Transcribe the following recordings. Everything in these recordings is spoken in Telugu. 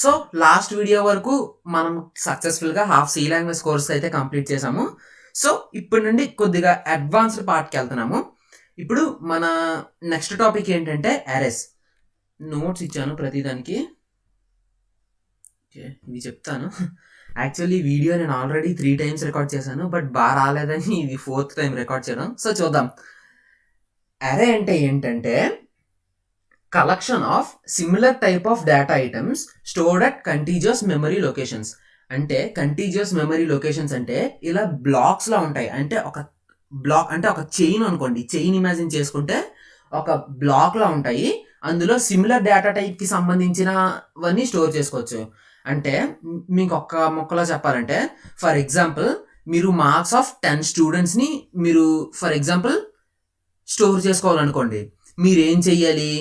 సో లాస్ట్ వీడియో వరకు మనం సక్సెస్ఫుల్గా హాఫ్ సి లాంగ్వేజ్ కోర్స్ అయితే కంప్లీట్ చేసాము. సో ఇప్పటి నుండి కొద్దిగా అడ్వాన్స్డ్ పార్ట్కి వెళ్తున్నాము. ఇప్పుడు మన నెక్స్ట్ టాపిక్ ఏంటంటే అరేస్. నోట్స్ ఇచ్చాను ప్రతిదానికి. ఓకే, ఇది చెప్తాను. యాక్చువల్లీ వీడియో నేను ఆల్రెడీ 3 times రికార్డ్ చేశాను, బట్ బాగా రాలేదని ఇది 4th time రికార్డ్ చేయడం. సో చూద్దాం. అరే అంటే ఏంటంటే collection of similar type of data items stored at continuous memory locations. అంటే కంటిన్యూస్ మెమరీ లొకేషన్స్ అంటే ఇలా బ్లాక్స్లా ఉంటాయి. అంటే ఒక బ్లాక్ అంటే ఒక చైన్ అనుకోండి. చైన్ ఇమాజిన్ చేసుకుంటే ఒక బ్లాక్లా ఉంటాయి. అందులో సిమిలర్ డేటా టైప్కి సంబంధించినవన్నీ స్టోర్ చేసుకోవచ్చు. అంటే మీకు ఒక్క మొక్కలో చెప్పాలంటే, ఫర్ ఎగ్జాంపుల్ మీరు మార్క్స్ ఆఫ్ 10 స్టూడెంట్స్ని మీరు ఫర్ ఎగ్జాంపుల్ స్టోర్ చేసుకోవాలనుకోండి. మీరు ఏం చెయ్యాలి?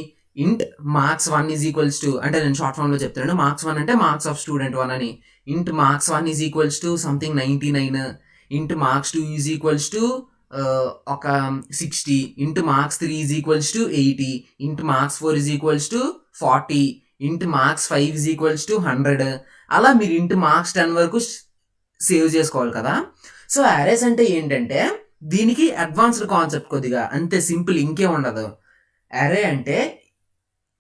ఇంట్ మార్క్స్ 1 ఈజ్ ఈక్వల్స్ టు, అంటే నేను షార్ట్ ఫామ్లో చెప్తున్నాను. మార్క్స్ 1 అంటే మార్క్స్ ఆఫ్ స్టూడెంట్ 1 అని. ఇంట్ marks 1 is equals to something 99. ఇంట్ మార్క్స్ 2 ఈజ్ ఈక్వల్స్ టు ఒక 60. ఇంట్ మార్క్స్ 3 ఈజ్ ఈక్వల్స్ టు 80. ఇంట్ మార్క్స్ 4 ఈజ్ ఈక్వల్స్ టు 40. ఇంట్ మార్క్స్ 5 ఈజ్ ఈక్వల్స్ టు 100. అలా మీరు ఇంట్ మార్క్స్ 10 వరకు సేవ్ చేసుకోవాలి కదా. సో అరేస్ అంటే ఏంటంటే దీనికి అడ్వాన్స్డ్ కాన్సెప్ట్ కొద్దిగా, అంతే సింపుల్, ఇంకేం ఉండదు. అరే అంటే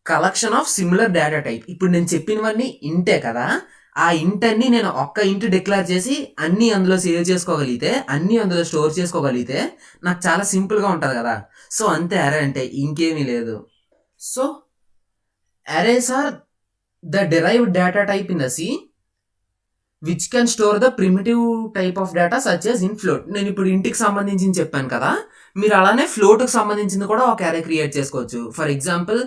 collection of similar data type. ఇప్పుడు నేను చెప్పినవన్నీ ఇంటే కదా, ఆ ఇంట్ అన్ని నేను ఒక్క ఇంట్ డిక్లేర్ చేసి అన్నీ అందులో సేవ్ చేసుకోగలిగితే, అన్నీ అందులో స్టోర్ చేసుకోగలిగితే నాకు చాలా సింపుల్గా ఉంటుంది కదా. సో అంతే అరే అంటే, ఇంకేమీ లేదు. So arrays are the derived data type in the C which can store the primitive type of data such as int float. నేను ఇప్పుడు ఇంటికి సంబంధించి చెప్పాను కదా, మీరు అలానే ఫ్లోట్కి సంబంధించింది కూడా ఒక అరే క్రియేట్ చేసుకోవచ్చు. ఫర్ ఎగ్జాంపుల్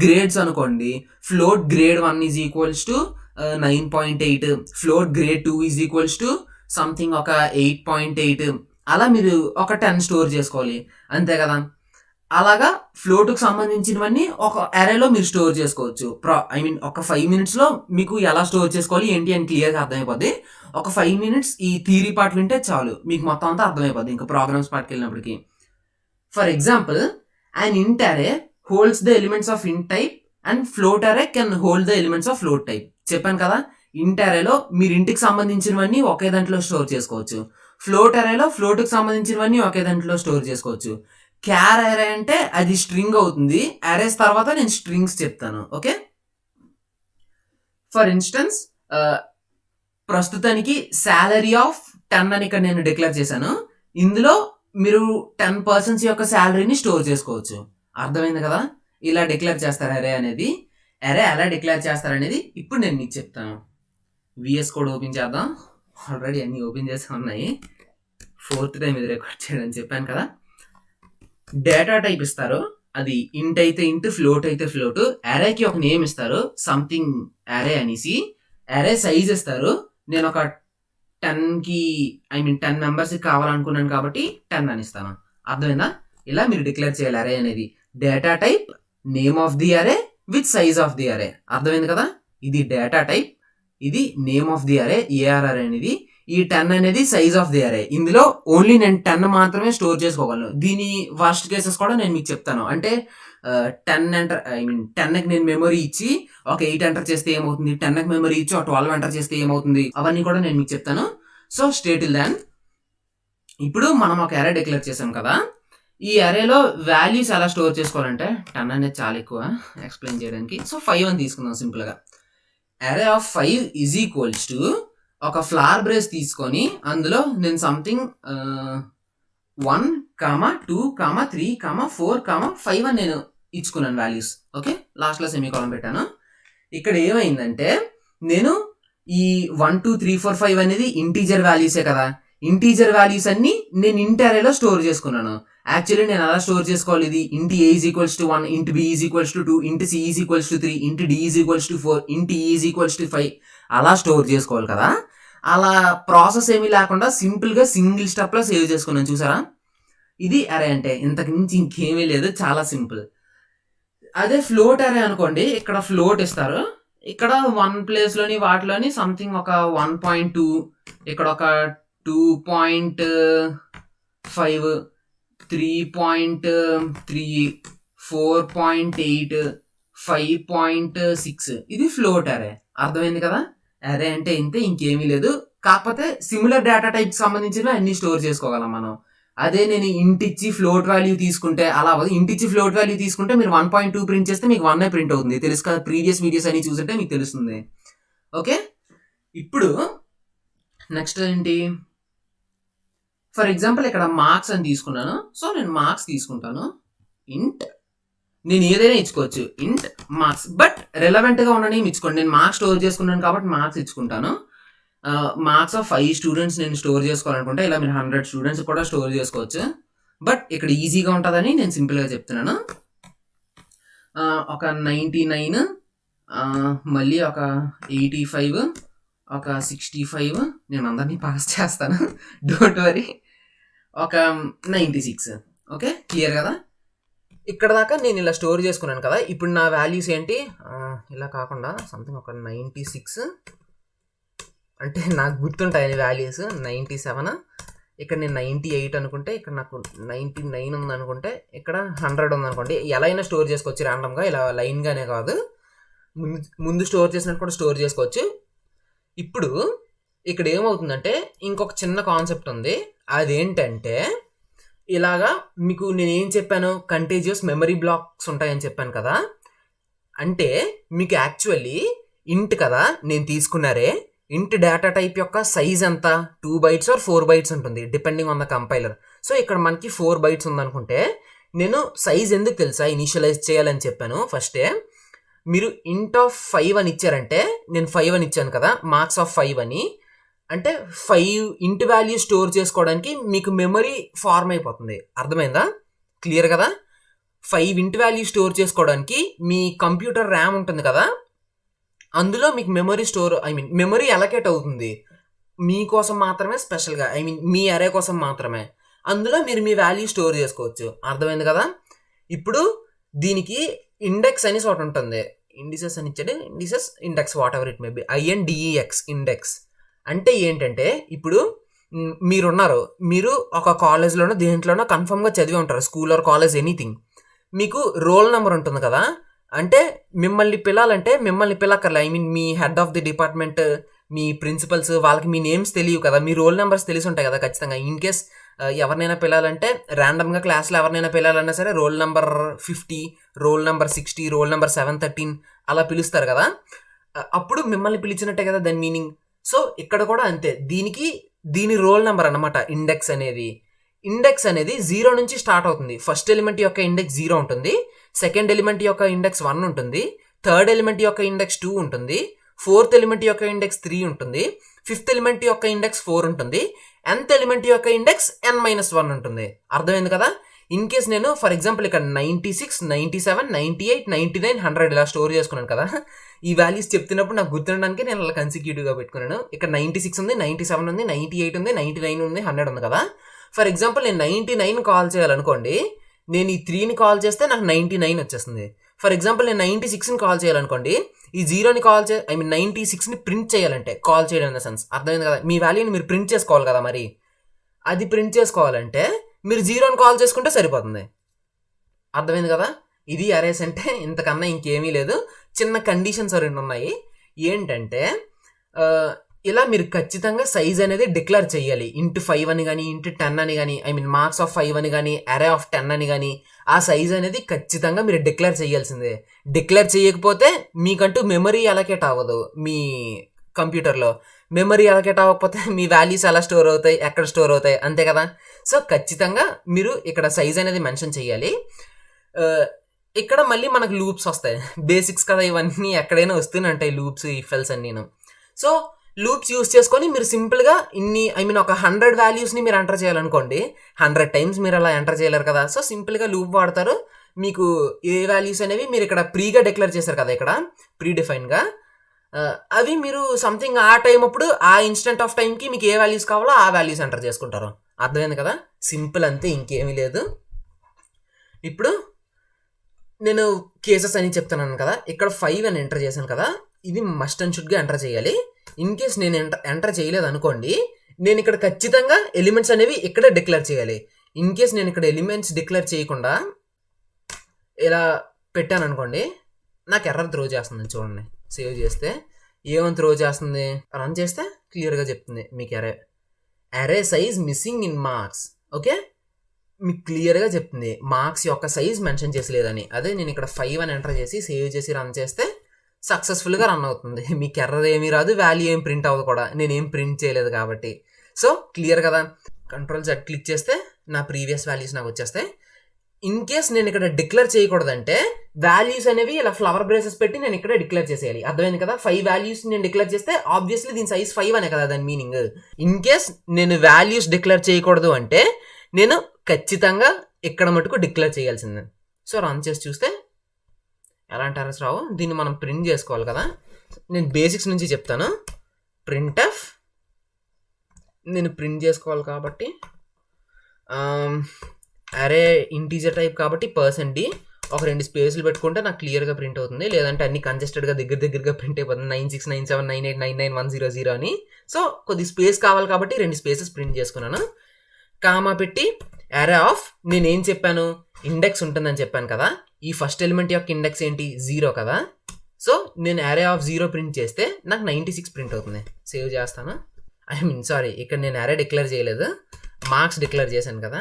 గ్రేడ్స్ అనుకోండి. Float grade 1 is equals to 9.8. Float grade 2 is equals to something ఒక 8.8. అలా మీరు ఒక 10 స్టోర్ చేసుకోవాలి, అంతే కదా. అలాగా ఫ్లోట్కి సంబంధించినవన్నీ ఒక అరేలో మీరు స్టోర్ చేసుకోవచ్చు. ఒక 5 minutesలో మీకు ఎలా స్టోర్ చేసుకోవాలి ఏంటి అని క్లియర్గా అర్థమైపోద్ది. ఒక 5 minutes ఈ థియరీ పార్ట్ వింటే చాలు, మీకు మొత్తం అంతా అర్థమైపోద్ది ఇంకా ప్రోగ్రామ్స్ పార్ట్కి వెళ్ళినప్పటికి. ఫర్ ఎగ్జాంపుల్ అండ్ ఇంట్ అరే హోల్డ్స్ ద ఎలిమెంట్స్ ఆఫ్ ఇంట్ టైప్ అండ్ ఫ్లోట్ అరే can hold the elements of float type. చెప్పాను కదా, ఇంట్ అరేలో మీరు ఇంటికి సంబంధించినవన్నీ ఒకే దాంట్లో స్టోర్ చేసుకోవచ్చు. ఫ్లోట్ అరేలో ఫ్లోట్కి సంబంధించినవన్నీ ఒకే దాంట్లో స్టోర్ చేసుకోవచ్చు. క్యార్ అరే అంటే అది స్ట్రింగ్ అవుతుంది. అరేస్ తర్వాత నేను స్ట్రింగ్స్ చెప్తాను, ఓకే. ఫర్ ఇన్స్టెన్స్ ప్రస్తుతానికి శాలరీ ఆఫ్ 10 అని ఇక్కడ నేను డిక్లేర్ చేశాను. ఇందులో మీరు 10 persons యొక్క శాలరీని స్టోర్ చేసుకోవచ్చు. అర్థమైంది కదా, ఇలా డిక్లేర్ చేస్తారు అరే అనేది. అరే ఎలా డిక్లేర్ చేస్తారనేది ఇప్పుడు నేను మీకు చెప్తాను. విఎస్ కోడ్ ఓపెన్ చేద్దాం. ఆల్రెడీ అన్నీ ఓపెన్ చేసి ఉన్నాయి. 4th time ఇది రికార్డ్ చేయడం చెప్పాను కదా. డేటా టైప్ ఇస్తారు, అది ఇంట్ అయితే ఇంట్, ఫ్లోట్ అయితే ఫ్లోట్. అరేకి ఒక నేమ్ ఇస్తారు, సంథింగ్ అరే అనేసి. అరే సైజ్ ఇస్తారు, నేను ఒక 10 members కావాలనుకున్నాను కాబట్టి 10 అని ఇస్తాను. అర్థమైందా? ఇలా మీరు డిక్లేర్ చేయాలి అరే అనేది. Data type, name of the అరే విత్ సైజ్ ఆఫ్ ది అరే. అర్థమైంది కదా, ఇది డేటా టైప్, ఇది నేమ్ ఆఫ్ ది అరే ఏఆర్ఆర్ అనేది. ఈ 10 అనేది సైజ్ ఆఫ్ ది అరే. ఇందులో ఓన్లీ నేను 10 మాత్రమే స్టోర్ చేసుకోగలను. దీని వర్స్ట్ కేసెస్ కూడా నేను మీకు చెప్తాను. అంటే 10కి నేను మెమరీ ఇచ్చి ఒక 8 ఎంటర్ చేస్తే ఏమవుతుంది, 10కి మెమరీ ఇచ్చి ఒక 12 ఎంటర్ చేస్తే ఏమవుతుంది, అవన్నీ కూడా నేను మీకు చెప్తాను. So stay till then. ఇప్పుడు మనం ఒక అరే డిక్లేర్ చేసాం కదా, ఈ అరేలో వాల్యూస్ ఎలా స్టోర్ చేసుకోవాలంటే 10 అనేది చాలా ఎక్కువ ఎక్స్ప్లెయిన్ చేయడానికి. సో 5 అని తీసుకుందాం సింపుల్గా. అరే ఆఫ్ 5 ఈజ్ ఈక్వల్స్ టు ఒక ఫ్లవర్ బ్రేస్ తీసుకొని అందులో నేను సంథింగ్ 1, 2, 3, 4, 5 అని నేను ఇచ్చుకున్నాను వాల్యూస్, ఓకే. లాస్ట్లో సెమీకోలన్ పెట్టాను. ఇక్కడ ఏమైందంటే నేను ఈ 1, 2, 3, 4, 5 అనేది ఇంటీజర్ వాల్యూసే కదా. ఇంటీజర్ వాల్యూస్ అన్ని నేను ఇంట్ అరేలో స్టోర్ చేసుకున్నాను. యాక్చువల్లీ నేను అలా స్టోర్ చేసుకోవాలి. ఇది ఇంట్ ఏ ఈజ్ ఈక్వల్స్ టు 1, ఇంట్ బి ఈజ్ ఈక్వల్స్ టు 2, ఇంట్ సి ఈజ్ ఈక్వల్స్ టు 3, ఇంట్ డి ఈజ్ ఈక్వల్స్ టు 4, ఇంట్ ఈ ఈజ్ ఈక్వల్స్ టు 5 అలా స్టోర్ చేసుకోవాలి కదా. అలా ప్రాసెస్ ఏమీ లేకుండా సింపుల్గా సింగిల్ స్టెప్లో సేవ్ చేసుకున్నాను, చూసారా. ఇది అరే అంటే, ఇంతకు మించి ఇంకేమీ లేదు, చాలా సింపుల్. అదే ఫ్లోట్ అరే అనుకోండి, ఇక్కడ ఫ్లోట్ ఇస్తారు. ఇక్కడ 1 ప్లేస్లోని వాటిలోని సంథింగ్ ఒక 1.2, ఇక్కడ ఒక 2.5, 3.3, 4.8, 5.6 ఇది ఫ్లోట్ అరే. అర్థమైంది కదా? అరే అంటే ఇంతే, ఇంకేమీ లేదు. కాకపోతే సిమిలర్ డేటా టైప్ సంబంధించిన అన్ని స్టోర్ చేసుకోగలం మనం. అదే నేను ఇంటిచ్చి ఫ్లోట్ వాల్యూ తీసుకుంటే అలా అవ్వదు. ఇంటిచ్చి ఫ్లోట్ వాల్యూ తీసుకుంటే మీరు 1.2 ప్రింట్ చేస్తే మీకు 1 ప్రింట్ అవుతుంది. తెలుసు కదా, ప్రీవియస్ వీడియోస్ అన్ని చూసుంటే మీకు తెలుస్తుంది. ఓకే, ఇప్పుడు నెక్స్ట్ ఏంటి, ఫర్ ఎగ్జాంపుల్ ఇక్కడ మార్క్స్ అని తీసుకున్నాను. సో నేను మార్క్స్ తీసుకుంటాను. ఇంట్, నేను ఏదైనా ఇచ్చుకోవచ్చు, ఇంట్ మార్క్స్, బట్ రెలవెంట్గా ఉండని ఇచ్చుకోండి. నేను మార్క్స్ స్టోర్ చేసుకున్నాను కాబట్టి మార్క్స్ ఇచ్చుకుంటాను. మార్క్స్ ఆఫ్ 5 స్టూడెంట్స్ నేను స్టోర్ చేసుకోవాలనుకుంటే ఇలా మీరు 100 స్టూడెంట్స్ కూడా స్టోర్ చేసుకోవచ్చు. బట్ ఇక్కడ ఈజీగా ఉంటుందని నేను సింపుల్గా చెప్తున్నాను. ఒక 99, మళ్ళీ ఒక 85, ఒక 65, నేను అందరినీ పాస్ చేస్తాను, డోంట్ వరీ. ఒక 96. ఓకే, క్లియర్ కదా? ఇక్కడ దాకా నేను ఇలా స్టోర్ చేసుకున్నాను కదా. ఇప్పుడు నా వాల్యూస్ ఏంటి, ఇలా కాకుండా సంథింగ్ ఒక 96, అంటే నాకు గుర్తుంటాయి వాల్యూస్. 97, ఇక్కడ నేను 98 అనుకుంటే, ఇక్కడ నాకు 99 ఉందనుకుంటే, ఇక్కడ 100 ఉందనుకోండి. ఎలా అయినా స్టోర్ చేసుకోవచ్చు ర్యాండమ్గా, ఇలా లైన్గానే కాదు, ముందు స్టోర్ చేసినట్టు కూడా స్టోర్ చేసుకోవచ్చు. ఇప్పుడు ఇక్కడ ఏమవుతుందంటే ఇంకొక చిన్న కాన్సెప్ట్ ఉంది. అదేంటంటే ఇలాగా మీకు నేనేం చెప్పాను, కంటేజియస్ మెమరీ బ్లాక్స్ ఉంటాయని చెప్పాను కదా. అంటే మీకు యాక్చువల్లీ ఇంట్ కదా నేను తీసుకున్నారే, ఇంట్ డేటా టైప్ యొక్క సైజ్ ఎంత, 2 bytes ఆర్ 4 bytes ఉంటుంది depending on the compiler. So ఇక్కడ మనకి 4 bytes ఉందనుకుంటే, నేను సైజ్ ఎందుకు తెలుసా ఇనిషియలైజ్ చేయాలని చెప్పాను ఫస్టే. మీరు ఇంట్ ఆఫ్ 5 అని ఇచ్చారంటే, నేను 5 అని ఇచ్చాను కదా, మార్క్స్ ఆఫ్ 5 అని, అంటే 5 ఇంట్ వాల్యూ స్టోర్ చేసుకోవడానికి మీకు మెమరీ ఫార్మ్ అయిపోతుంది. అర్థమైందా? క్లియర్ కదా? 5 ఇంట్ వాల్యూ స్టోర్ చేసుకోవడానికి మీ కంప్యూటర్ ర్యామ్ ఉంటుంది కదా, అందులో మీకు మెమరీ స్టోర్, మెమరీ అలకేట్ అవుతుంది మీకోసం మాత్రమే, స్పెషల్గా మీ అరే కోసం మాత్రమే. అందులో మీరు మీ వాల్యూ స్టోర్ చేసుకోవచ్చు. అర్థమైంది కదా? ఇప్పుడు దీనికి ఇండెక్స్ అనేసి ఒకటి ఉంటుంది, ఇండిసెస్ అని ఇచ్చాడు, indices index what ever it may be, INDEX index. అంటే ఏంటంటే ఇప్పుడు మీరున్నారు, మీరు ఒక కాలేజ్లోనో దేంట్లోనో కన్ఫర్మ్గా చదివి ఉంటారు, స్కూల్ ఆర్ కాలేజ్ ఎనీథింగ్. మీకు రోల్ నెంబర్ ఉంటుంది కదా, అంటే మిమ్మల్ని పిలాలంటే మిమ్మల్ని పిలక్కర్లే, మీ హెడ్ ఆఫ్ ది డిపార్ట్మెంట్, మీ ప్రిన్సిపల్స్, వాళ్ళకి మీ నేమ్స్ తెలియవు కదా, మీ రోల్ నెంబర్స్ తెలిసి ఉంటాయి కదా ఖచ్చితంగా. ఇన్ కేస్ ఎవరినైనా పిలాలంటే, ర్యాండమ్గా క్లాస్లో ఎవరినైనా పిలాలన్నా సరే roll number 50, roll number 60, roll number 713 అలా పిలుస్తారు కదా, అప్పుడు మిమ్మల్ని పిలిచినట్టే కదా దాని మీనింగ్. సో ఇక్కడ కూడా అంతే, దీని రోల్ నెంబర్ అన్నమాట ఇండెక్స్ అనేది. ఇండెక్స్ అనేది 0 నుంచి స్టార్ట్ అవుతుంది. ఫస్ట్ ఎలిమెంట్ యొక్క ఇండెక్స్ 0 ఉంటుంది, సెకండ్ ఎలిమెంట్ యొక్క ఇండెక్స్ 1 ఉంటుంది, థర్డ్ ఎలిమెంట్ యొక్క ఇండెక్స్ 2 ఉంటుంది, ఫోర్త్ ఎలిమెంట్ యొక్క ఇండెక్స్ 3 ఉంటుంది, ఫిఫ్త్ ఎలిమెంట్ యొక్క ఇండెక్స్ 4 ఉంటుంది, nth ఎలిమెంట్ యొక్క ఇండెక్స్ n-1 ఉంటుంది. అర్థమైంది కదా? ఇన్ కేస్ నేను ఫర్ ఎగ్జాంపుల్ ఇక్కడ 96, 97, 98, 99, 100 ఇలా స్టోర్ చేసుకున్నాను కదా, ఈ వాల్యూస్ చెప్తున్నప్పుడు నాకు గుర్తుండడానికి నేను అలా కన్సిక్యూటివ్గా పెట్టుకున్నాను. ఇక్కడ 96 ఉంది, 97 ఉంది, 98 ఉంది, 99 ఉంది, 100 ఉంది కదా. ఫర్ ఎగ్జాంపుల్ నేను 99 కాల్ చేయాలనుకోండి, నేను ఈ 3ని కాల్ చేస్తే నాకు 99 వచ్చేస్తుంది. ఫర్ ఎగ్జాంపుల్ నేను 96ని కాల్ చేయాలనుకోండి, ఈ 0ని కాల్ 96ని ప్రింట్ చేయాలంటే, కాల్ చేయడం ఇన్ ద సెన్స్, అర్థమైంది కదా? మీ వాల్యూని మీరు ప్రింట్ చేసుకోవాలి కదా, మరి అది ప్రింట్ చేసుకోవాలంటే మీరు 0ని కాల్ చేసుకుంటే సరిపోతుంది. అర్థమైంది కదా? ఇది అరేస్ అంటే ఇంతకన్నా ఇంకేమీ లేదు. చిన్న కండిషన్స్ రెండు ఉన్నాయి. ఏంటంటే ఇలా మీరు ఖచ్చితంగా సైజ్ అనేది డిక్లేర్ చేయాలి. ఇంటూ 5 అని కానీ, ఇంటూ 10 అని కానీ, మార్క్స్ ఆఫ్ 5 అని కానీ, అరే ఆఫ్ 10 అని కానీ, ఆ సైజ్ అనేది ఖచ్చితంగా మీరు డిక్లేర్ చేయాల్సిందే. డిక్లేర్ చేయకపోతే మీకంటూ మెమరీ అలకేట్ అవ్వదు. మీ కంప్యూటర్లో మెమరీ అలకేట్ అవ్వకపోతే మీ వాల్యూస్ ఎలా స్టోర్ అవుతాయి, ఎక్కడ స్టోర్ అవుతాయి, అంతే కదా. సో ఖచ్చితంగా మీరు ఇక్కడ సైజ్ అనేది మెన్షన్ చేయాలి. ఇక్కడ మళ్ళీ మనకు లూప్స్ వస్తాయి, బేసిక్స్ కదా ఇవన్నీ, ఎక్కడైనా వస్తూనే ఉంటాయి లూప్స్, ఇఫ్ ఎల్స్ అని. సో లూప్స్ యూస్ చేసుకొని మీరు సింపుల్గా ఒక 100 వాల్యూస్ని మీరు ఎంటర్ చేయాలనుకోండి, 100 టైమ్స్ మీరు అలా ఎంటర్ చేయలేరు కదా. సో సింపుల్గా లూప్ వాడతారు. మీకు ఏ వాల్యూస్ అనేవి మీరు ఇక్కడ ప్రీగా డిక్లేర్ చేశారు కదా, ఇక్కడ ప్రీ డిఫైన్గా, అవి మీరు సంథింగ్ ఆ టైం అప్పుడు ఆ ఇన్స్టెంట్ ఆఫ్ టైంకి మీకు ఏ వాల్యూస్ కావాలో ఆ వాల్యూస్ ఎంటర్ చేసుకుంటారు. అర్థమైంది కదా? సింపుల్ అంతే, ఇంకేమీ లేదు. ఇప్పుడు నేను కేసెస్ అని చెప్తున్నాను కదా, ఇక్కడ 5 అని ఎంటర్ చేశాను కదా, ఇది మస్ట్ అండ్ షుడ్గా ఎంటర్ చేయాలి. ఇన్ కేస్ నేను ఎంటర్ చేయలేదు అనుకోండి, నేను ఇక్కడ ఖచ్చితంగా ఎలిమెంట్స్ అనేవి ఇక్కడే డిక్లేర్ చేయాలి. ఇన్ కేస్ నేను ఇక్కడ ఎలిమెంట్స్ డిక్లేర్ చేయకుండా ఇలా పెట్టాను అనుకోండి, నాకు ఎర్రర్ త్రో చేస్తుంది చూడండి. సేవ్ చేస్తే ఏమని త్రో చేస్తుంది, రన్ చేస్తే క్లియర్గా చెప్తుంది మీకు అరే size missing in marks. Okay, మీకు క్లియర్గా చెప్తుంది మార్క్స్ యొక్క సైజ్ మెన్షన్ చేసలేదని. అదే నేను ఇక్కడ 5 అని ఎంటర్ చేసి సేవ్ చేసి రన్ చేస్తే సక్సెస్ఫుల్గా రన్ అవుతుంది. మీకు ఎర్రర్ ఏమీ రాదు, వాల్యూ ఏం ప్రింట్ అవ్వదు కూడా, నేనేం ప్రింట్ చేయలేదు కాబట్టి. సో క్లియర్ కదా. కంట్రోల్ Z క్లిక్ చేస్తే నా ప్రీవియస్ వాల్యూస్ నాకు వచ్చేస్తాయి. ఇన్ కేస్ నేను ఇక్కడ డిక్లేర్ చేయకూడదంటే వాల్యూస్ అనేవి ఇలా ఫ్లవర్ బ్రేసెస్ పెట్టి నేను ఇక్కడ డిక్లేర్ చేసేయాలి. అర్థమైంది కదా. 5 వాల్యూస్ నేను డిక్లేర్ చేస్తే ఆబ్వియస్లీ దీని సైజ్ 5 అనే కదా దాని మీనింగ్. ఇన్ కేస్ నేను వాల్యూస్ డిక్లేర్ చేయకూడదు అంటే నేను ఖచ్చితంగా ఇక్కడ మటుకు డిక్లేర్ చేయాల్సిందే. సో రన్ చేసి చూస్తే ఎలాంటి ఎర్రర్స్ రావు. దీన్ని మనం ప్రింట్ చేసుకోవాలి కదా. నేను బేసిక్స్ నుంచి చెప్తాను. ప్రింట్ఎఫ్ నేను ప్రింట్ చేసుకోవాలి కాబట్టి అరే ఇంటీజర్ టైప్ కాబట్టి %d ఒక 2 స్పేస్లు పెట్టుకుంటే నాకు క్లియర్గా ప్రింట్ అవుతుంది. లేదంటే అన్ని కంజెస్టెడ్గా దగ్గరగా ప్రింట్ అయిపోతుంది 969798991000 అని. సో కొద్ది స్పేస్ కావాలి కాబట్టి 2 స్పేసెస్ ప్రింట్ చేసుకున్నాను. కామా పెట్టి అరే ఆఫ్ నేనేం చెప్పాను, ఇండెక్స్ ఉంటుందని చెప్పాను కదా. ఈ ఫస్ట్ ఎలిమెంట్ యొక్క ఇండెక్స్ ఏంటి, 0 కదా. సో నేను అరే ఆఫ్ 0 ప్రింట్ చేస్తే నాకు 96 ప్రింట్ అవుతుంది. సేవ్ చేస్తాను. సారీ, ఇక్కడ నేను అరే డిక్లేర్ చేయలేదు, మార్క్స్ డిక్లేర్ చేశాను కదా.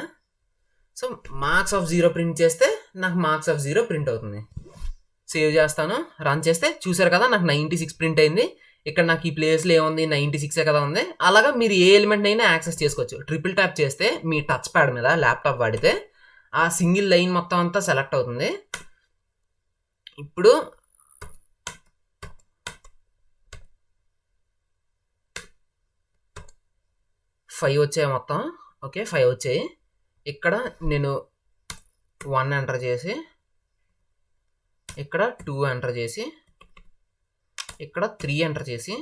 సో మార్క్స్ ఆఫ్ 0 ప్రింట్ చేస్తే నాకు మార్క్స్ ఆఫ్ 0 ప్రింట్ అవుతుంది. సేవ్ చేస్తాను, రన్ చేస్తే చూసారు కదా నాకు 96 ప్రింట్ అయింది. ఇక్కడ నాకు ఈ ప్లేస్లో ఏముంది, 96 కదా ఉంది. అలాగా మీరు ఏ ఎలిమెంట్ అయినా యాక్సెస్ చేసుకోవచ్చు. ట్రిపుల్ ట్యాప్ చేస్తే మీ టచ్ ప్యాడ్ మీద ల్యాప్టాప్ వాడితే ఆ సింగిల్ లైన్ మొత్తం అంతా సెలెక్ట్ అవుతుంది. ఇప్పుడు ఫైవ్ వచ్చాయి మొత్తం. ఓకే 5 వచ్చాయి. ఇక్కడ నేను 1 ఎంటర్ చేసి, ఇక్కడ 2 ఎంటర్ చేసి, ఇక్కడ 3 ఎంటర్ చేసి,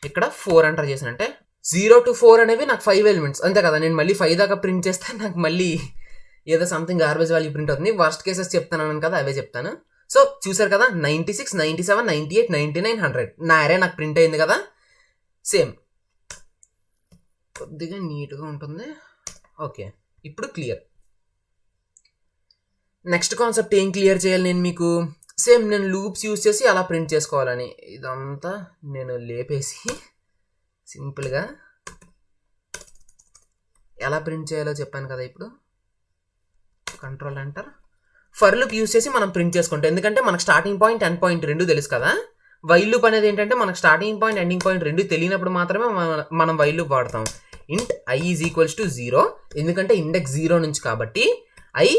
ఇక్కడ 4 ఎంటర్ చేసిన అంటే 0 to 4 అనేవి నాకు 5 ఎలిమెంట్స్ అంతే కదా. నేను మళ్ళీ 5 దాకా ప్రింట్ చేస్తే నాకు మళ్ళీ ఏదో సంథింగ్ గార్బేజ్ వాల్యూ ప్రింట్ అవుతుంది. వర్స్ట్ కేసెస్ చెప్తాను కదా, అవే చెప్తాను. సో చూసారు కదా 96, 97, 98, 99, 100 నా అరే నాకు ప్రింట్ అయింది కదా. సేమ్ కొద్దిగా నీట్గా ఉంటుంది. ఓకే ఇప్పుడు క్లియర్. నెక్స్ట్ కాన్సెప్ట్ ఏం క్లియర్ చేయాలి నేను మీకు, సేమ్ నేను లూప్స్ యూజ్ చేసి అలా ప్రింట్ చేసుకోవాలని. ఇదంతా నేను లేపేసి సింపుల్గా ఎలా ప్రింట్ చేయాలో చెప్పాను కదా. ఇప్పుడు control enter, for loop use చేసి మనం ప్రింట్ చేసుకుంటాం. ఎందుకంటే మనకు స్టార్టింగ్ పాయింట్ ఎండ్ పాయింట్ 2 తెలుసు కదా. వైల్ లూప్ అనేది ఏంటంటే మనకు స్టార్టింగ్ పాయింట్ ఎండింగ్ పాయింట్ 2 తెలియనప్పుడు మాత్రమే మనం వైల్ లూప్ వాడతాం. ఇంట్ i ఈజ్ ఈక్వల్స్ టు 0 ఎందుకంటే ఇండెక్స్ 0 నుంచి కాబట్టి i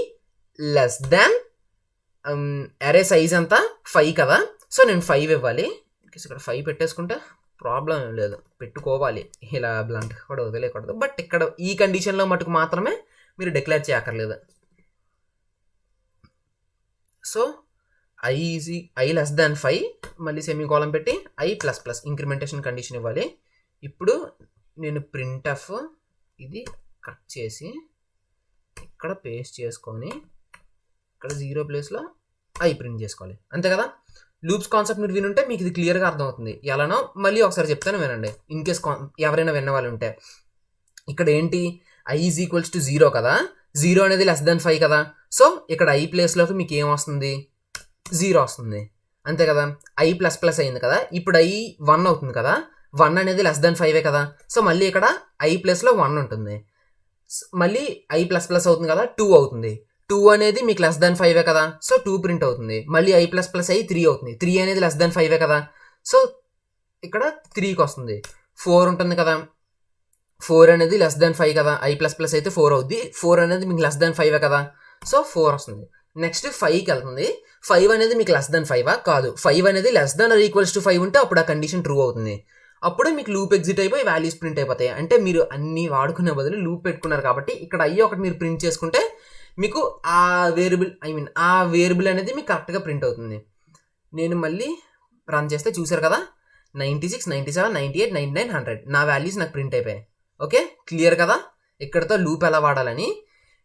లెస్ దాన్ అరే సైజ్ అంతా 5 కదా. సో నేను 5 ఇవ్వాలి. ఇక్కడ 5 పెట్టేసుకుంటే ప్రాబ్లం ఏం లేదు, పెట్టుకోవాలి. ఇలా బ్లంట్ కూడా వదిలేయకూడదు. బట్ ఇక్కడ ఈ కండిషన్లో మటుకు మాత్రమే మీరు డిక్లేర్ చేయక్కర్లేదు. సో i లెస్ దాన్ 5 మళ్ళీ సెమీకోలన్ పెట్టి i++ ఇంక్రిమెంటేషన్ కండిషన్ ఇవ్వాలి. ఇప్పుడు నేను ప్రింట్ఎఫ్ ఇది కట్ చేసి ఇక్కడ పేస్ట్ చేసుకొని ఇక్కడ 0 ప్లేస్లో i ప్రింట్ చేసుకోవాలి. అంతే కదా. లూప్స్ కాన్సెప్ట్ మీరు వినుంటే మీకు ఇది క్లియర్గా అర్థమవుతుంది. ఎలానో మళ్ళీ ఒకసారి చెప్తాను వినండి, ఇన్ కేస్ ఎవరైనా విన్న వాళ్ళు ఉంటే. ఇక్కడ ఏంటి, i ఈజ్ ఈక్వల్స్ టు 0 కదా. 0 అనేది లెస్ దాన్ 5 కదా. సో ఇక్కడ i ప్లేస్లోకి మీకు ఏం వస్తుంది, 0 వస్తుంది. అంతే కదా. i++ అయింది కదా. ఇప్పుడు i 1 అవుతుంది కదా. 1 అనేది లెస్ దాన్ 5 కదా. సో మళ్ళీ ఇక్కడ i ప్లస్లో 1 ఉంటుంది. మళ్ళీ i++ అవుతుంది కదా, 2 అవుతుంది. 2 అనేది మీకు లెస్ దాన్ 5 కదా. సో 2 ప్రింట్ అవుతుంది. మళ్ళీ i++ అయ్యి 3 అవుతుంది. 3 అనేది లెస్ దాన్ 5 కదా. సో ఇక్కడ 3కి వస్తుంది. 4 ఉంటుంది కదా. 4 అనేది లెస్ దాన్ 5 కదా. i++ అయితే 4 అవుద్ది. 4 అనేది మీకు లెస్ దాన్ 5 కదా. సో 4 వస్తుంది. నెక్స్ట్ 5కి వెళ్తుంది. 5 అనేది మీకు లెస్ దాన్ 5 కాదు. 5 అనేది less than or equals to 5 ఉంటే అప్పుడు ఆ కండిషన్ ట్రూ అవుతుంది. అప్పుడు మీకు లూప్ ఎగ్జిట్ అయిపోయి వాల్యూస్ ప్రింట్ అయిపోతాయి. అంటే మీరు అన్ని వాడుకునే బదులు లూప్ పెట్టుకున్నారు కాబట్టి ఇక్కడ i ఒకటి మీరు ప్రింట్ చేసుకుంటే మీకు ఆ వేరియబుల్ అనేది మీకు కరెక్ట్గా ప్రింట్ అవుతుంది. నేను మళ్ళీ రన్ చేస్తే చూసారు కదా 96, 97, 98, 99, 100 నా వాల్యూస్ నాకు ప్రింట్ అయిపోయాయి. ఓకే క్లియర్ కదా ఇక్కడతో లూప్ ఎలా వాడాలని.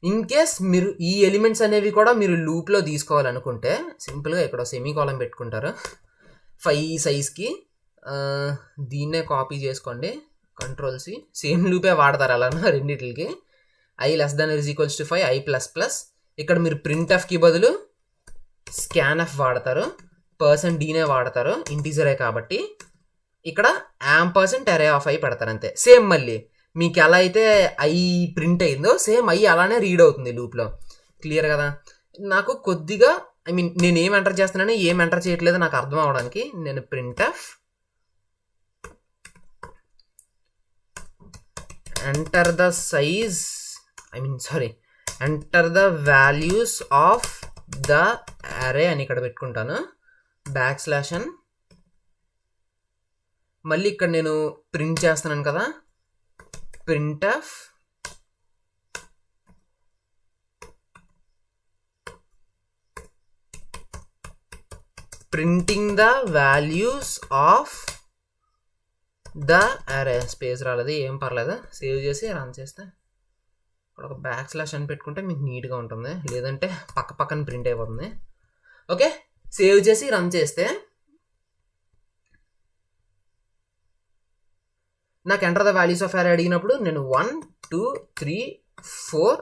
ఇన్ కేస్ మీరు ఈ ఎలిమెంట్స్ అనేవి కూడా మీరు లూప్లో తీసుకోవాలనుకుంటే సింపుల్గా ఇక్కడ సెమీకోలన్ పెట్టుకుంటారు. 5 సైజ్కి దీన్నే కాపీ చేసుకోండి. కంట్రోల్-C సేమ్ లూపే వాడతారు అలా రెండింటికి. i less than is equals to 5 i++. ఇక్కడ మీరు ప్రింట్ఎఫ్కి బదులు స్కాన్ఎఫ్ వాడతారు. పర్సన్ డీనే వాడతారు, ఇంటీజరే కాబట్టి. ఇక్కడ యాంపర్సెంట్ అరే ఆఫ్ ఐ పెడతారు అంతే. సేమ్ మళ్ళీ మీకు ఎలా అయితే ఐ ప్రింట్ అయిందో సేమ్ ఐ అలానే రీడ్ అవుతుంది లూప్లో. క్లియర్ కదా? నాకు కొద్దిగా నేను ఏం ఎంటర్ చేస్తున్నానో ఏం ఎంటర్ చేయట్లేదు నాకు అర్థం అవడానికి నేను printf enter the size enter the values of the array అని ఇక్కడ పెట్టుకుంటాను, \n. మళ్ళీ ఇక్కడ నేను ప్రింట్ చేస్తున్నాను కదా, printf printing the values of the array. Space రాలేదు, ఏం పర్లేదు, సేవ్ చేసి రన్ చేస్తే ఇక్కడ ఒక \n అని పెట్టుకుంటే మీకు నీట్గా ఉంటుంది, లేదంటే పక్కన ప్రింట్ అయిపోతుంది. ఓకే, సేవ్ చేసి రన్ చేస్తే నాకు enter the values of array అడిగినప్పుడు నేను 1 2 3 4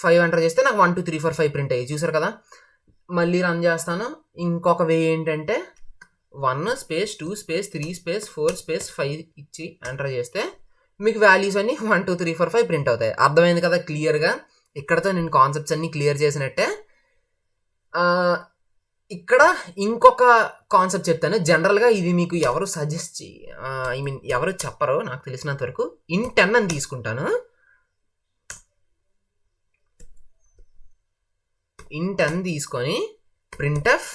5 ఎంటర్ చేస్తే నాకు 1 2 3 4 5 ప్రింట్ అయ్యి చూసారు కదా. మళ్ళీ రన్ చేస్తాను. ఇంకొక వే ఏంటంటే 1 స్పేస్ 2 స్పేస్ 3 స్పేస్ 4 స్పేస్ 5 ఇచ్చి ఎంటర్ చేస్తే మీకు వాల్యూస్ అన్ని 1 2 3 4 5 ప్రింట్ అవుతాయి. అర్థమైంది కదా క్లియర్గా? ఇక్కడతో నేను కాన్సెప్ట్స్ అన్ని క్లియర్ చేసినట్టే. ఇక్కడ ఇంకొక కాన్సెప్ట్ చెప్తాను. జనరల్గా ఇది మీకు ఎవరు సజెస్ట్ ఎవరు చెప్పరు నాకు తెలిసినంత వరకు. int n అని తీసుకుంటాను. int n తీసుకొని printf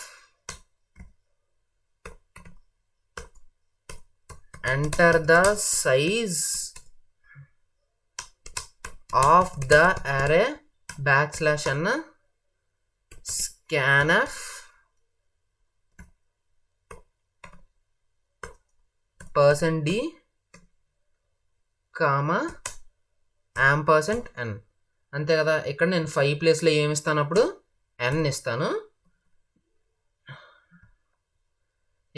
enter the size of the array \n scanf %d %n. అంతే కదా. ఇక్కడ నేను 5 ప్లేస్లో ఏమి ఇస్తాను, అప్పుడు n ఇస్తాను.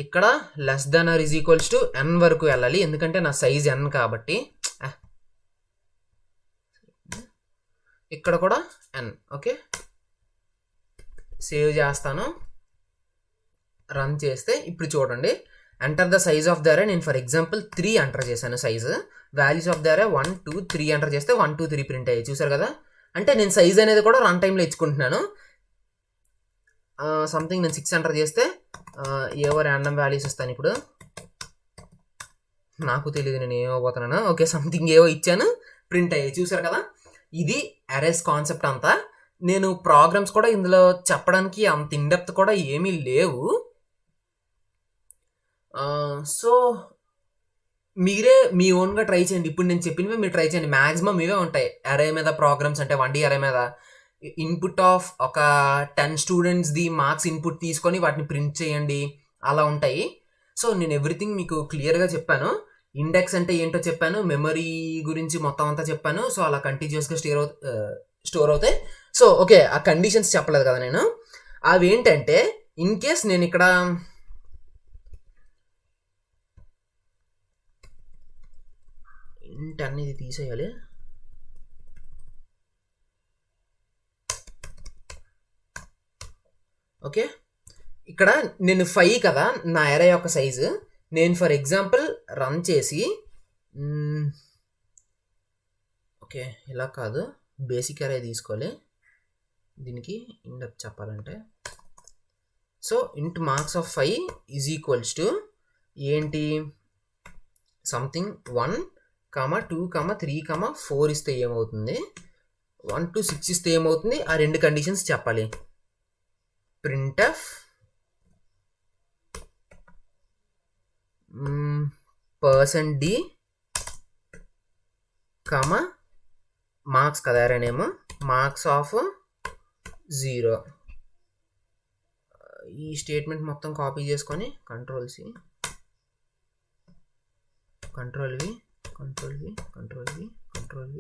ఇక్కడ <= n వరకు వెళ్ళాలి, ఎందుకంటే నా సైజ్ n కాబట్టి. ఇక్కడ కూడా n. ఓకే, సేవ్ చేస్తాను, రన్ చేస్తే ఇప్పుడు చూడండి, enter the size of the అరే. నేను ఫర్ ఎగ్జాంపుల్ 3 ఎంటర్ చేశాను సైజు. వాల్యూస్ ఆఫ్ ద అరే 1 2 3 ఎంటర్ చేస్తే 1 2 3 ప్రింట్ అయ్యాయి చూసారు కదా. అంటే నేను సైజ్ అనేది కూడా రన్ టైంలో ఇచ్చుకుంటున్నాను. సంథింగ్ నేను 6 ఎంటర్ చేస్తే ఏవో ర్యాండమ్ వాల్యూస్ ఇస్తాను. ఇప్పుడు నాకు తెలియదు నేను ఏమోపోతున్నాను. ఓకే, సంథింగ్ ఏవో ఇచ్చాను, ప్రింట్ అయ్యాయి చూసారు కదా. ఇది అరేస్ కాన్సెప్ట్ అంతా. నేను ప్రోగ్రామ్స్ కూడా ఇందులో చెప్పడానికి అంత ఇన్డెప్త్ కూడా ఏమీ లేవు. సో మీరే మీ ఓన్గా ట్రై చేయండి. ఇప్పుడు నేను చెప్పినవి మీరు ట్రై చేయండి. మ్యాక్సిమం ఇవే ఉంటాయి అరే మీద ప్రోగ్రామ్స్ అంటే. 1D అరే మీద ఇన్పుట్ ఆఫ్ ఒక 10 స్టూడెంట్స్ది మార్క్స్ ఇన్పుట్ తీసుకొని వాటిని ప్రింట్ చేయండి, అలా ఉంటాయి. సో నేను ఎవ్రీథింగ్ మీకు క్లియర్గా చెప్పాను. ఇండెక్స్ అంటే ఏంటో చెప్పాను, మెమరీ గురించి మొత్తం అంతా చెప్పాను. సో అలా కంటిన్యూస్గా స్టోర్ అవుతాయి. సో ఓకే, ఆ కండిషన్స్ చెప్పలేదు కదా నేను. అవి ఏంటంటే ఇన్ కేస్ నేను ఇక్కడ int అనేది తీసేయాలి. ఓకే, ఇక్కడ నేను 5 కదా నా అరే యొక్క సైజు. నేను ఫర్ ఎగ్జాంపుల్ రన్ చేసి, ఓకే ఇలా కాదు, బేసిక్ అరే తీసుకోవాలి దీనికి ఇండెప్ చెప్పాలంటే. సో int marks of 5 = ఏంటి, సంథింగ్ 1 2 3 4 ఇస్తే ఏమవుతుంది, 1 to 6 ఇస్తే ఏమవుతుంది, ఆ 2 కండిషన్స్ చెప్పాలి. printf %d మార్క్స్ కదా అరే నేమ్, మార్క్స్ ఆఫ్ 0. ఈ స్టేట్మెంట్ మొత్తం కాపీ చేసుకొని Ctrl+C Ctrl+V Ctrl+V Ctrl+V Ctrl+V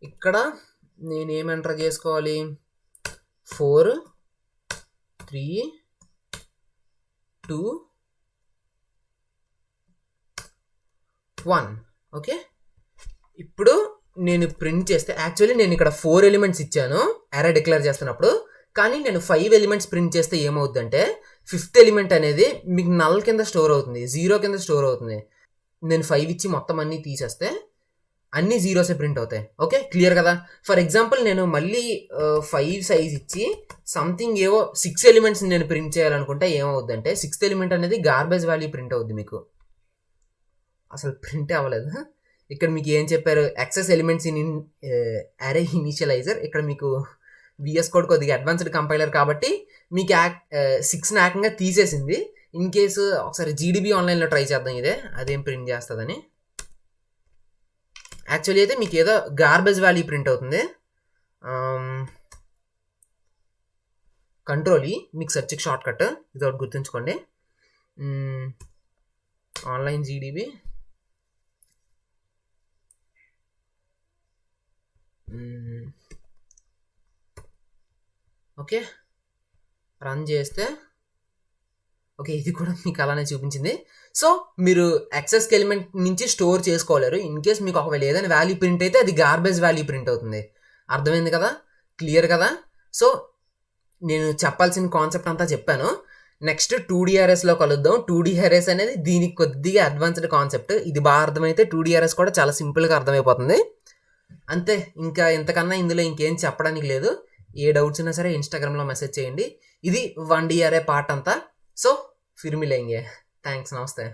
ఇక్కడ నేనేం ఎంటర్ చేసుకోవాలి, 4 3 2 1. ఓకే, ఇప్పుడు నేను ప్రింట్ చేస్తే యాక్చువల్లీ నేను ఇక్కడ 4 ఎలిమెంట్స్ ఇచ్చాను అరే డిక్లేర్ చేస్తున్నప్పుడు, కానీ నేను 5 ఎలిమెంట్స్ ప్రింట్ చేస్తే ఏమవుతుందంటే 5th ఎలిమెంట్ అనేది మీకు నల్ కింద స్టోర్ అవుతుంది, 0 కింద స్టోర్ అవుతుంది. నేను 5 ఇచ్చి మొత్తం అన్నీ తీసేస్తే అన్ని జీరోసే ప్రింట్ అవుతాయి. ఓకే, క్లియర్ కదా? ఫర్ ఎగ్జాంపుల్ నేను మళ్ళీ 5 సైజ్ ఇచ్చి సంథింగ్ ఏవో 6 ఎలిమెంట్స్ నేను ప్రింట్ చేయాలనుకుంటే ఏమవుద్దంటే 6th ఎలిమెంట్ అనేది గార్బేజ్ వాల్యూ ప్రింట్ అవుద్ది. మీకు అసలు ప్రింట్ అవ్వలేదు. ఇక్కడ మీకు ఏం చెప్పారు, యాక్సెస్ ఎలిమెంట్స్ ఇన్ అరే ఇనిషియలైజర్. ఇక్కడ మీకు విఎస్ కోడ్ కొద్దిగా అడ్వాన్స్డ్ కంపైలర్ కాబట్టి మీకు 6ని ఏకంగా తీసేసింది. ఇన్ కేసు ఒకసారి జీడిబి ఆన్లైన్లో ట్రై చేద్దాం ఇదే, అదేం ప్రింట్ చేస్తుందని. యాక్చువల్లీ అయితే మీకు ఏదో గార్బేజ్ వాల్యూ ప్రింట్ అవుతుంది. కంట్రోల్ మీకు సెర్చ్కి షార్ట్ కట్, ఇది ఒకటి గుర్తుంచుకోండి. ఆన్లైన్ జీడిబి ఓకే, రన్ చేస్తే ఓకే ఇది కూడా మీకు అలానే చూపించింది. సో మీరు యాక్సెస్ ఎలిమెంట్ నుంచి స్టోర్ చేసుకోలేరు. ఇన్ కేస్ మీకు ఒకవేళ ఏదైనా వాల్యూ ప్రింట్ అయితే అది గార్బేజ్ వాల్యూ ప్రింట్ అవుతుంది. అర్థమైంది కదా? క్లియర్ కదా? సో నేను చెప్పాల్సిన కాన్సెప్ట్ అంతా చెప్పాను. నెక్స్ట్ 2D Arraysలో కలుద్దాం. 2D Arrays అనేది దీనికి కొద్దిగా అడ్వాన్స్డ్ కాన్సెప్ట్. ఇది బాగా అర్థమైతే 2D Arrays కూడా చాలా సింపుల్గా అర్థమైపోతుంది. అంతే, ఇంకా ఇంతకన్నా ఇందులో ఇంకేం చెప్పడానికి లేదు. ఏ డౌట్స్ ఉన్నా సరే ఇన్స్టాగ్రామ్లో మెసేజ్ చేయండి. ఇది 1D Array పార్ట్ అంతా. సో ఫిర్ మిలేంగే. థ్యాంక్స్, నమస్తే.